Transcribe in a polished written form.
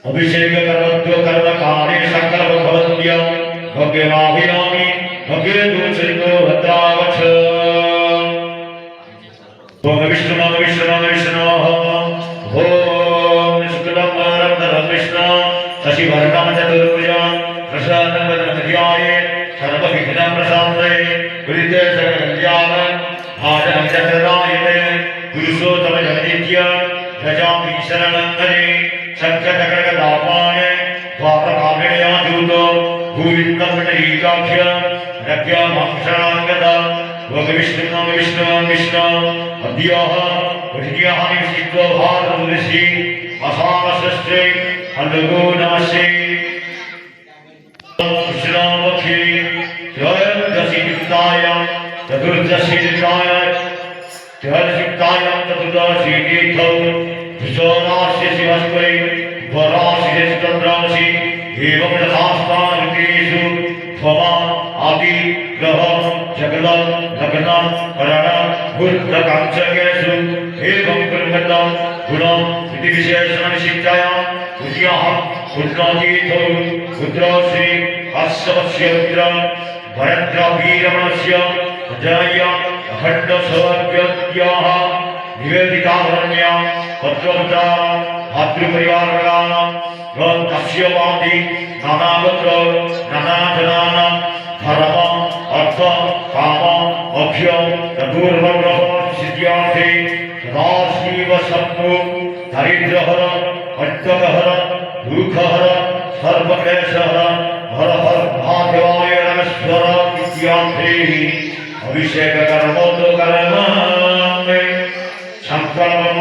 अभिषेक कर्मत्व कर्म कार्य संकल्प भवन्त्य भगे माभियामि भगे दूषितो भद्रावच ओम विष्णु ओम शुक्लं वरदं विष्णु शशिवर्णं चतुर्भुजं प्रसन्नं वदनं ध्याये सर्वविघ्नं प्रशान्तये गुरुते सकलकल्याणं भाजनं चतुरायते पुरुषोत्तम जगदीत्य भजामि शरणं हरे शंखचक्रगदापाय द्वारकाभिर्याजूतो गोविन्दपटलीकाख्य रव्यामांशणाङ्गदा विष्णु अद्यः हृदयः निश्चित्वा भारतमुदस्ये असामसस्ते अन्नगो नमस्ते कृष्णावक्षे त्रयोदशीयुक्ताय चतुर्दशीयुक्ताय चतुर्दशीतीर्थौ विश्वरास्य शिवस्मै वरास्य चन्द्रांसि एवं यथास्थानेषु त्वमा आदि ग्रह जगद लग्न करण बुद्धकांचकेषु एवं कुर्वन्तं गुणं इति विशेषण शिक्षायां तुष्यः पुत्रातीतो पुत्रश्री अश्वस्य पुत्र भरद्रवीरमणस्य जय अखण्ड सौभाग्यत्याः निवेदितावरण्या पत्रवृता भातृपरिवारगानां ग्रन्थस्यवादी नानागोत्र नानाजनानां धर्म अर्थ काम मोक्ष चतुर्वर्गः सिद्ध्यार्थे सदाशिव शम्भो दारिद्र्यहर कण्टकहर दुःखहर सर्वक्लेशहर हर हर महादेवाय नमस्कार इत्यार्थे अभिषेक कर्मोदकर्म संकल्प